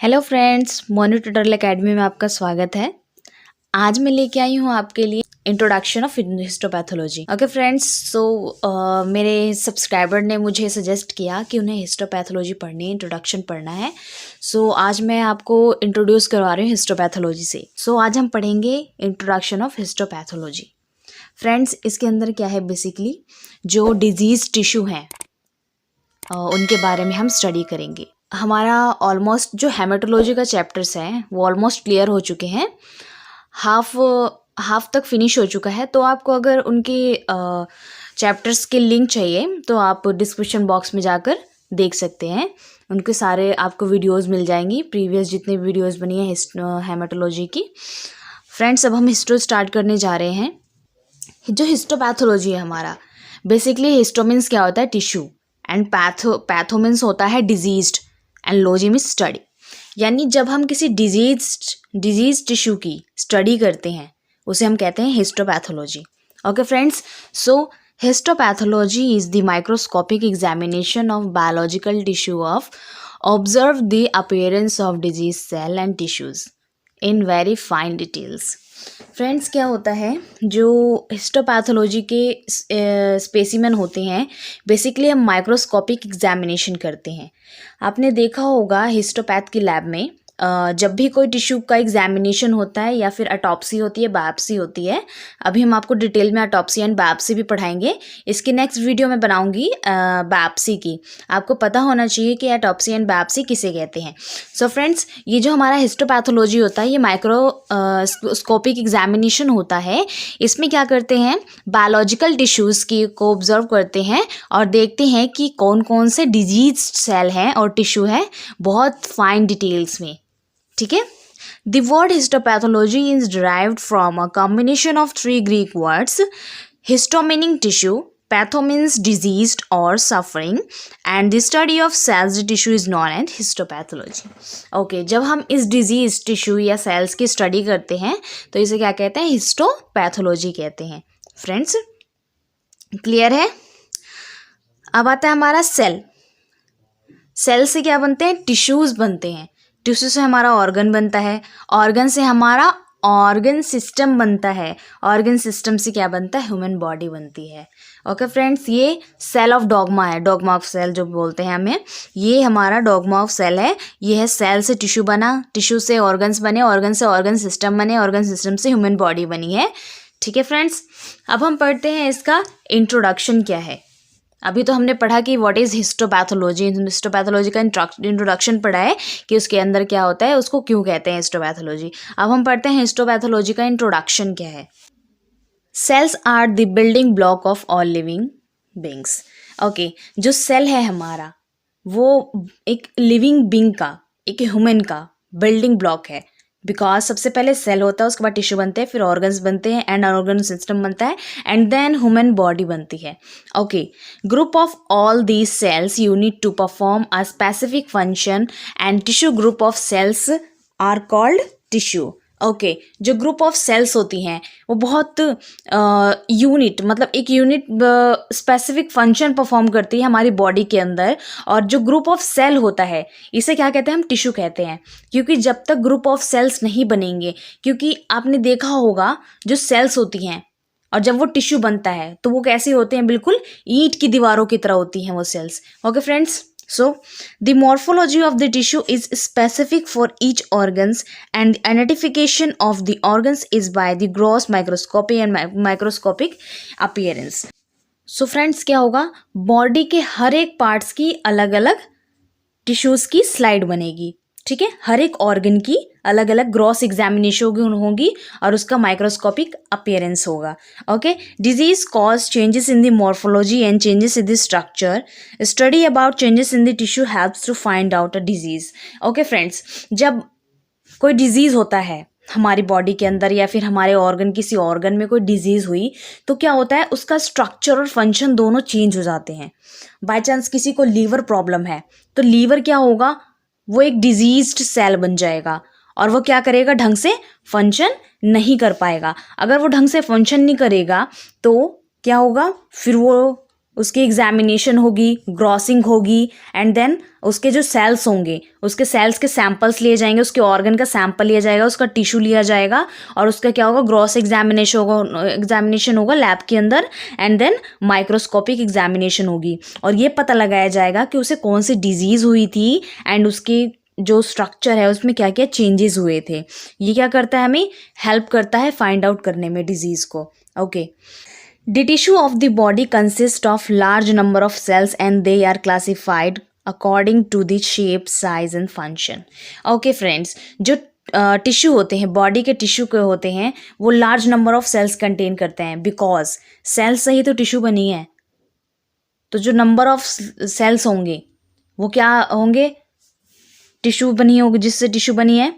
Hello friends, Monu tutorial academy में आपका स्वागत है। आज मैं लेके आई हूँ आपके लिए introduction of histopathology. Okay friends, so मेरे सब्सक्राइबर ने मुझे सजेस्ट किया कि उन्हें हिस्टोपैथोलॉजी पढ़नी है, इंट्रोडक्शन पढ़ना है। आज मैं आपको इंट्रोड्यूस करवा रही हूँ हिस्टोपैथोलॉजी से। आज हम पढ़ेंगे इंट्रोडक्शन ऑफ हिस्टोपैथोलॉजी। फ्रेंड्स, इसके अंदर क्या है, बेसिकली जो डिजीज टिश्यू हैं उनके बारे में हम स्टडी करेंगे। हमारा ऑलमोस्ट जो हेमेटोलॉजी का चैप्टर्स हैं वो ऑलमोस्ट क्लियर हो चुके हैं, हाफ तक फिनिश हो चुका है। तो आपको अगर उनके चैप्टर्स के लिंक चाहिए तो आप डिस्क्रिप्शन बॉक्स में जाकर देख सकते हैं। उनके सारे आपको वीडियोस मिल जाएंगी, प्रीवियस जितनी वीडियोस बनी है हेमेटोलॉजी की। फ्रेंड्स, अब हम हिस्टो स्टार्ट करने जा रहे हैं। जो हिस्टोपैथोलॉजी है हमारा, बेसिकली हिस्टो मीन्स क्या होता है, टिश्यू, एंड पैथो मीन्स होता है diseased, and logy means study. यानी जब हम किसी डिजीज टिश्यू की स्टडी करते हैं उसे हम कहते हैं histopathology. Okay friends, so histopathology is the microscopic examination of biological tissue of observe the appearance of disease cell and tissues in very fine details. Friends, क्या होता है, जो हिस्टोपैथोलॉजी के स्पेसिमेन होते हैं, बेसिकली हम माइक्रोस्कोपिक एग्जामिनेशन करते हैं। आपने देखा होगा हिस्टोपैथ की लैब में जब भी कोई टिश्यू का एग्जामिनेशन होता है या फिर ऑटोप्सी होती है, बायोप्सी होती है। अभी हम आपको डिटेल में ऑटोप्सी एंड बायोप्सी भी पढ़ाएंगे। इसकी नेक्स्ट वीडियो में बनाऊंगी बायोप्सी की। आपको पता होना चाहिए कि ऑटोप्सी एंड बायोप्सी किसे कहते हैं। सो फ्रेंड्स, ये जो हमारा हिस्टोपैथोलॉजी होता है ये माइक्रोस्कोपिक एग्जामिनेशन होता है। इसमें क्या करते हैं, बायोलॉजिकल टिश्यूज़ की को ऑब्जर्व करते हैं और देखते हैं कि कौन कौन से डिजीज सेल हैं और टिश्यू है, बहुत फाइन डिटेल्स में। ठीक है। The word histopathology is derived from a combination of three Greek words: histo meaning tissue, patho means diseased or suffering, and the study of cells tissue is known as histopathology. Okay, जब हम इस disease tissue या sales की study करते हैं तो इसे क्या कहते हैं, हिस्टोपैथोलॉजी कहते हैं। फ्रेंड्स, क्लियर है। अब आता है हमारा सेल। सेल से क्या बनते हैं, टिश्यूज बनते हैं। टिश्यू से हमारा ऑर्गन बनता है, ऑर्गन से हमारा ऑर्गन सिस्टम बनता है, ऑर्गन सिस्टम से क्या बनता है, ह्यूमन बॉडी बनती है। ओके फ्रेंड्स, ये सेल ऑफ डॉग्मा है, डॉग्मा ऑफ सेल जो बोलते हैं हमें, ये हमारा डॉग्मा ऑफ सेल है। ये है सेल से टिश्यू बना, टिश्यू से ऑर्गन्स बने, ऑर्गन से ऑर्गन सिस्टम बने, ऑर्गन सिस्टम से ह्यूमन बॉडी बनी है। ठीक है फ्रेंड्स, अब हम पढ़ते हैं इसका इंट्रोडक्शन क्या है। अभी तो हमने पढ़ा कि व्हाट इज़ हिस्टोपैथोलॉजी, हिस्टोपैथोलॉजी का इंट्रोडक्शन पढ़ा है कि उसके अंदर क्या होता है, उसको क्यों कहते हैं हिस्टोपैथोलॉजी। अब हम पढ़ते हैं हिस्टोपैथोलॉजी का इंट्रोडक्शन क्या है। Cells are the building block of all living beings. Okay, जो सेल है हमारा वो एक लिविंग बींग का, एक ह्यूमन का बिल्डिंग ब्लॉक है। बिकॉज सबसे पहले सेल होता है, उसके बाद टिश्यू बनते हैं, फिर ऑर्गन्स बनते हैं, एंड ऑर्गन सिस्टम बनता है, एंड देन ह्यूमन बॉडी बनती है। Okay, group of all these cells unite to perform a specific function and tissue group of cells are called tissue. Okay, जो ग्रुप ऑफ सेल्स होती हैं वो बहुत unit, मतलब एक यूनिट स्पेसिफिक फंक्शन परफॉर्म करती है हमारी बॉडी के अंदर। और जो ग्रुप ऑफ सेल होता है इसे क्या कहते हैं, हम टिश्यू कहते हैं। क्योंकि जब तक ग्रुप ऑफ सेल्स नहीं बनेंगे, क्योंकि आपने देखा होगा जो सेल्स होती हैं और जब वो टिश्यू बनता है तो वो कैसे होते हैं, बिल्कुल ईंट की दीवारों की तरह होती हैं वो cells. Okay friends, so the morphology of the tissue is specific for each organs, and the identification of the organs is by the gross microscopy and microscopic appearance. So friends, क्या होगा, बॉडी के हर एक parts की अलग अलग tissues की slide बनेगी। ठीक है, हर एक ऑर्गन की अलग अलग ग्रॉस एग्जामिनेशन होगी और उसका माइक्रोस्कोपिक अपीयरेंस होगा। Okay, disease cause changes in the morphology and changes in the structure. Study about changes in the tissue helps to find out a disease. Okay friends, जब कोई disease होता है हमारी body के अंदर या फिर हमारे ऑर्गन, किसी ऑर्गन में कोई डिजीज हुई तो क्या होता है, उसका स्ट्रक्चर और फंक्शन दोनों चेंज हो जाते हैं। बाय चांस किसी को लीवर प्रॉब्लम है तो लीवर क्या होगा, वो एक डिजीज्ड सेल बन जाएगा और वो क्या करेगा, ढंग से फंक्शन नहीं कर पाएगा। अगर वो ढंग से फंक्शन नहीं करेगा तो क्या होगा, फिर वो उसकी एग्जामिनेशन होगी, ग्रॉसिंग होगी, एंड देन उसके जो सेल्स होंगे उसके सेल्स के सैंपल्स लिए जाएंगे, उसके ऑर्गन का सैंपल लिया जाएगा, उसका टिश्यू लिया जाएगा और उसका क्या होगा, ग्रॉस एग्जामिनेशन होगा लैब के अंदर, एंड देन माइक्रोस्कोपिक एग्जामिनेशन होगी और ये पता लगाया जाएगा कि उसे कौन सी डिजीज़ हुई थी एंड उसकी जो स्ट्रक्चर है उसमें क्या क्या चेंजेस हुए थे। ये क्या करता है, हमें हेल्प करता है फाइंड आउट करने में डिजीज़ को। Okay, the tissue of the body consists of large number of cells and they are classified according to the shape, size and function. Okay friends, जो टिश्यू होते हैं, बॉडी के tissue के होते हैं, वो large number of cells contain करते हैं, बिकॉज सेल्स से ही तो टिश्यू बनी है। तो जो नंबर ऑफ सेल्स होंगे वो क्या होंगे, टिश्यू बनी होगी, जिससे टिश्यू बनी है।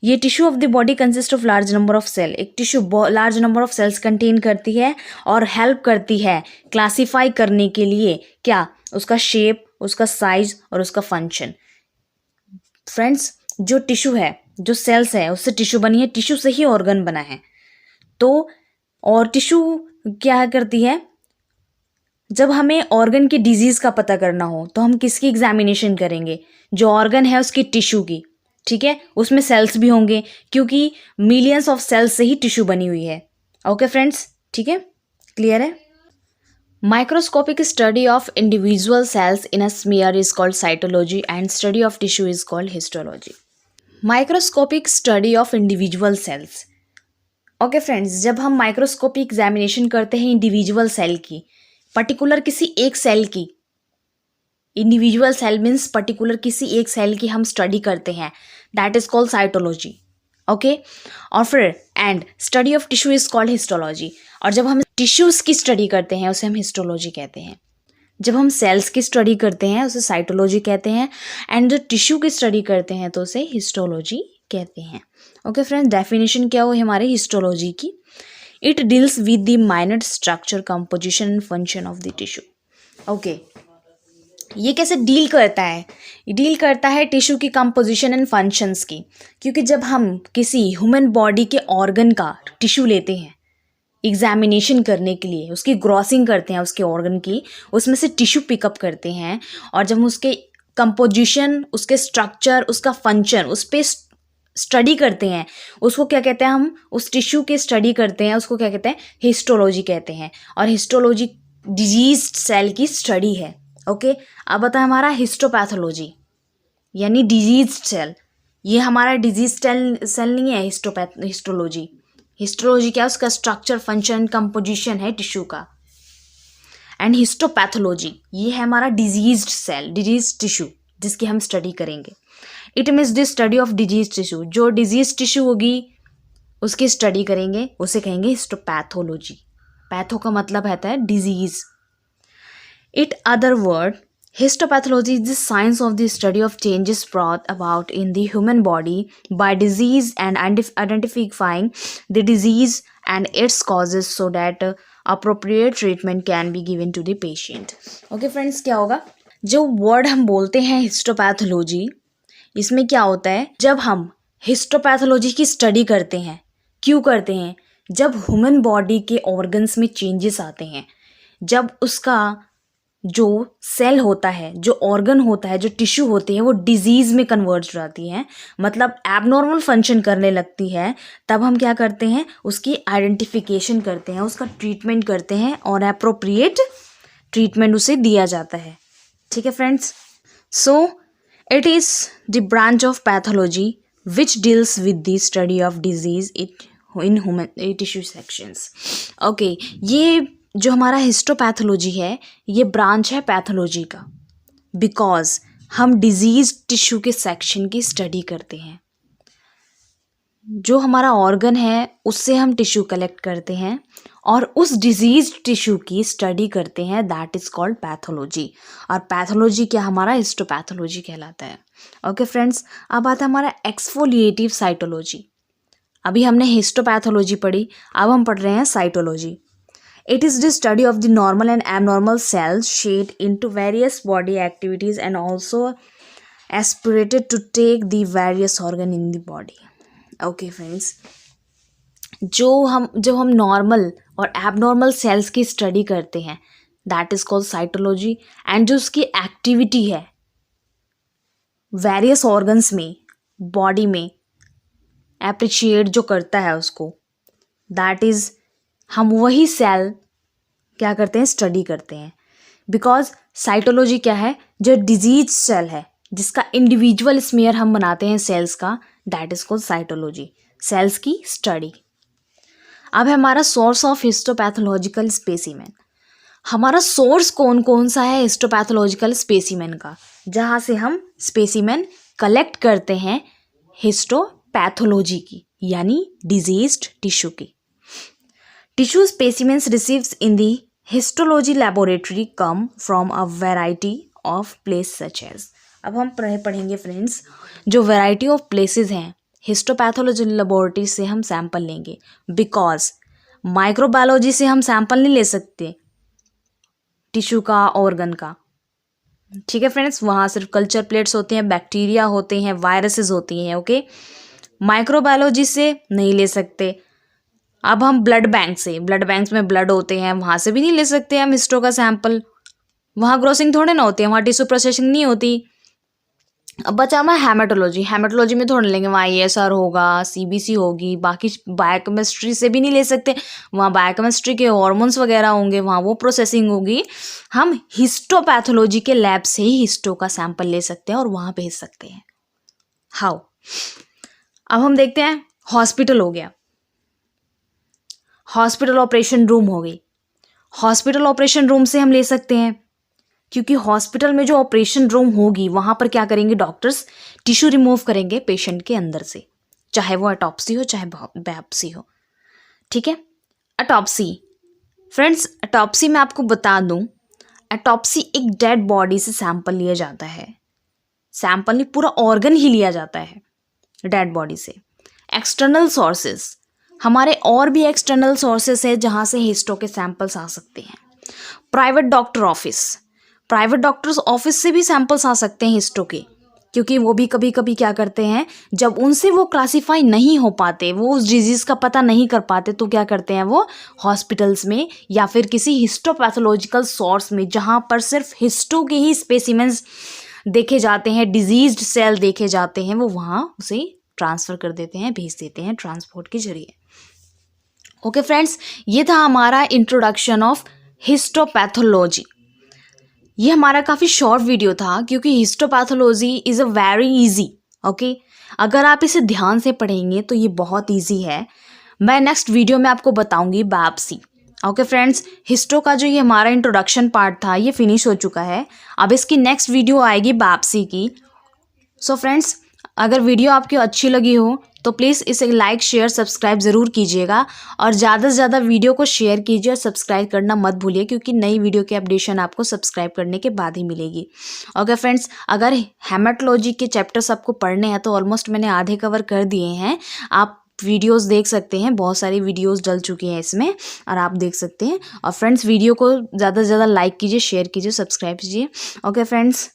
ये tissue of the body consist of large number of cell, एक tissue large number of cells contain करती है और हेल्प करती है क्लासीफाई करने के लिए, क्या, उसका शेप, उसका साइज और उसका फंक्शन। फ्रेंड्स, जो टिश्यू है, जो सेल्स है, उससे टिश्यू बनी है, टिश्यू से ही ऑर्गन बना है। तो और टिश्यू क्या करती है, जब हमें ऑर्गन की डिजीज़ का पता करना हो तो हम किसकी एग्जामिनेशन करेंगे, जो ऑर्गन है उसकी टिश्यू की, ठीक है। उसमें सेल्स भी होंगे क्योंकि मिलियंस ऑफ सेल्स से ही टिश्यू बनी हुई है। ओके फ्रेंड्स, ठीक है, क्लियर है। Microscopic study of individual cells in a smear is called cytology and study of tissue is called histology. Microscopic study of individual cells. Okay friends, जब हम microscopic examination करते हैं इंडिविजुअल सेल की, particular किसी एक cell की, individual cell means particular किसी एक सेल की हम स्टडी करते हैं, that is called cytology. Okay, और फिर and study of tissue is called histology. और जब हम टिश्यूज की स्टडी करते हैं उसे हम हिस्टोलॉजी कहते हैं। जब हम सेल्स की स्टडी करते हैं उसे साइटोलॉजी कहते हैं, एंड जो टिश्यू की स्टडी करते हैं तो उसे हिस्टोलॉजी कहते हैं। ओके फ्रेंड्स, डेफिनेशन क्या हुई हमारे हिस्टोलॉजी की, it deals with the minor structure, composition and function of the tissue. Okay, ये कैसे डील करता है, डील करता है टिश्यू की कंपोजिशन एंड फंक्शंस की। क्योंकि जब हम किसी ह्यूमन बॉडी के ऑर्गन का टिश्यू लेते हैं एग्जामिनेशन करने के लिए, उसकी ग्रॉसिंग करते हैं उसके ऑर्गन की, उसमें से टिश्यू पिकअप करते हैं और जब हम उसके कंपोजिशन, उसके स्ट्रक्चर, उसका फंक्शन, उस पर स्टडी करते हैं, उसको क्या कहते हैं, हम उस टिश्यू की स्टडी करते हैं, उसको क्या कहते हैं, हिस्टोलॉजी कहते हैं। और हिस्टोलॉजी डिजीज सेल की स्टडी है। ओके, अब आता है हमारा हिस्टोपैथोलॉजी, यानी डिजीज सेल। ये हमारा डिजीज सेल नहीं है हिस्टोलॉजी। हिस्टोलॉजी क्या है, उसका स्ट्रक्चर, फंक्शन, कंपोजिशन है टिश्यू का। एंड हिस्टोपैथोलॉजी ये है हमारा डिजीज सेल, डिजीज टिश्यू, जिसकी हम स्टडी करेंगे। It means the study of disease tissue, जो डिजीज टिश्यू होगी उसकी स्टडी करेंगे, उसे कहेंगे हिस्टोपैथोलॉजी। पैथो का मतलब रहता है disease. It other word, histopathology is the science of the study of changes brought about in the human body by disease and identifying the disease and its causes so that appropriate treatment can be given to the patient. Okay friends, क्या होगा, जो word हम बोलते हैं histopathology, इसमें क्या होता है, जब हम हिस्टोपैथोलॉजी की स्टडी करते हैं, क्यों करते हैं, जब ह्यूमन बॉडी के ऑर्गन्स में चेंजेस आते हैं, जब उसका जो सेल होता है, जो ऑर्गन होता है, जो टिश्यू होती है, वो डिजीज़ में कन्वर्ट हो जाती है, मतलब एबनॉर्मल फंक्शन करने लगती है, तब हम क्या करते हैं, उसकी आइडेंटिफिकेशन करते हैं, उसका ट्रीटमेंट करते हैं और एप्रोप्रिएट ट्रीटमेंट उसे दिया जाता है। ठीक है friends, so it is the branch of pathology which deals with the study of disease in human tissue sections. Okay, ये जो हमारा हिस्टोपैथोलॉजी है ये ब्रांच है पैथोलॉजी का, बिकॉज हम डिजीज टिश्यू के सेक्शन की स्टडी करते हैं। जो हमारा ऑर्गन है उससे हम टिश्यू कलेक्ट करते हैं और उस डिजीज टिश्यू की स्टडी करते हैं, दैट इज कॉल्ड पैथोलॉजी। और पैथोलॉजी क्या, हमारा हिस्टोपैथोलॉजी कहलाता है। ओके फ्रेंड्स, अब आता है हमारा एक्सफोलिएटिव साइटोलॉजी। अभी हमने हिस्टोपैथोलॉजी पढ़ी, अब हम पढ़ रहे हैं cytology. It is the study of the normal and abnormal cells shaped into various body activities and also aspirated to take the various organ in the body. Okay friends, जब हम नॉर्मल और abnormal cells की study करते हैं, that is called cytology. And जो उसकी activity है various organs में, बॉडी में एप्रिशिएट जो करता है उसको, दैट इज, हम वही सेल क्या करते हैं, स्टडी करते हैं। बिकॉज साइटोलॉजी क्या है, जो डिजीज सेल है जिसका इंडिविजुअल स्मेयर हम बनाते हैं सेल्स का, that is called cytology, cells की स्टडी। अब है हमारा सोर्स ऑफ हिस्टोपैथोलॉजिकल स्पेसिमेन। हमारा सोर्स कौन कौन सा है हिस्टोपैथोलॉजिकल स्पेसिमेन का, जहाँ से हम स्पेसिमेन कलेक्ट करते हैं हिस्टोपैथोलॉजी की, यानी डिजीज्ड टिश्यू की। Tissue specimens receives in the histology laboratory come from a variety of place such as. अब हम पढ़ेंगे फ्रेंड्स, जो वैरायटी ऑफ प्लेसेस हैं हिस्टोपैथोलॉजी लेबोरेटरी से हम सैंपल लेंगे। बिकॉज माइक्रोबायोलॉजी से हम सैंपल नहीं ले सकते टिश्यू का, ऑर्गन का, ठीक है फ्रेंड्स। वहाँ सिर्फ कल्चर प्लेट्स होते हैं, बैक्टीरिया होते हैं, वायरसेस होती हैं, ओके। माइक्रोबायोलॉजी से नहीं ले सकते। अब हम ब्लड बैंक से, ब्लड बैंक्स में ब्लड होते हैं, वहाँ से भी नहीं ले सकते हम हिस्टो का सैंपल। वहाँ ग्रोसिंग थोड़े ना होती है, वहाँ टिश्यू प्रोसेसिंग नहीं होती। अब बचा हमारा हेमेटोलॉजी। हेमेटोलॉजी में थोड़ा लेंगे, वहाँ ESR होगा, CBC होगी, बाकी बायोकेमिस्ट्री से भी नहीं ले सकते, वहाँ बायोकेमिस्ट्री के हॉर्मोन्स वगैरह होंगे, वहाँ वो प्रोसेसिंग होगी। हम हिस्टोपैथोलॉजी के लैब से ही हिस्टो का सैंपल ले सकते हैं और वहाँ भेज सकते हैं। हाउ? अब हम देखते हैं, हॉस्पिटल हो गया, हॉस्पिटल ऑपरेशन रूम हो गई। हॉस्पिटल ऑपरेशन रूम से हम ले सकते हैं, क्योंकि हॉस्पिटल में जो ऑपरेशन रूम होगी वहाँ पर क्या करेंगे डॉक्टर्स, टिश्यू रिमूव करेंगे पेशेंट के अंदर से, चाहे वो ऑटोप्सी हो चाहे बायोप्सी हो, ठीक है। ऑटोप्सी फ्रेंड्स, ऑटोप्सी मैं आपको बता दूं, ऑटोप्सी एक डेड बॉडी से सैंपल लिया जाता है। सैंपल नहीं, पूरा ऑर्गन ही लिया जाता है डेड बॉडी से। एक्सटर्नल सोर्सेज, हमारे और भी एक्सटर्नल सोर्सेज है जहाँ से हिस्टो के सैंपल्स आ सकते हैं। Private doctor office, private doctors office से भी सैंपल्स आ सकते हैं हिस्टो के, क्योंकि वो भी कभी कभी क्या करते हैं, जब उनसे वो क्लासीफाई नहीं हो पाते, वो उस डिजीज़ का पता नहीं कर पाते, तो क्या करते हैं वो हॉस्पिटल्स में या फिर किसी हिस्टोपैथोलॉजिकल सोर्स में, जहाँ पर सिर्फ हिस्टो के ही स्पेसिमेंस देखे जाते हैं, डिजीज्ड सेल देखे जाते हैं, वो वहाँ उसे ट्रांसफ़र कर देते हैं, भेज देते हैं ट्रांसपोर्ट के जरिए। ओके फ्रेंड्स, ये था हमारा इंट्रोडक्शन ऑफ हिस्टोपैथोलॉजी। ये हमारा काफ़ी शॉर्ट वीडियो था, क्योंकि histopathology is a very easy, okay. अगर आप इसे ध्यान से पढ़ेंगे तो ये बहुत इजी है। मैं नेक्स्ट वीडियो में आपको बताऊंगी बायोप्सी। ओके फ्रेंड्स, हिस्टो का जो ये हमारा इंट्रोडक्शन पार्ट था ये फिनिश हो चुका है। अब इसकी नेक्स्ट वीडियो आएगी बायोप्सी की। सो फ्रेंड्स, अगर वीडियो आपकी अच्छी लगी हो तो प्लीज़ इसे लाइक शेयर सब्सक्राइब ज़रूर कीजिएगा, और ज़्यादा से ज़्यादा वीडियो को शेयर कीजिए और सब्सक्राइब करना मत भूलिए, क्योंकि नई वीडियो की अपडेशन आपको सब्सक्राइब करने के बाद ही मिलेगी। ओके फ्रेंड्स, अगर हेमेटोलॉजी के चैप्टर्स आपको पढ़ने हैं तो ऑलमोस्ट मैंने आधे कवर कर दिए हैं। आप वीडियोस देख सकते हैं, बहुत सारी वीडियोस डल चुकी हैं इसमें और आप देख सकते हैं। और फ्रेंड्स, वीडियो को ज़्यादा से ज़्यादा लाइक कीजिए, शेयर कीजिए, सब्सक्राइब कीजिए। Okay friends.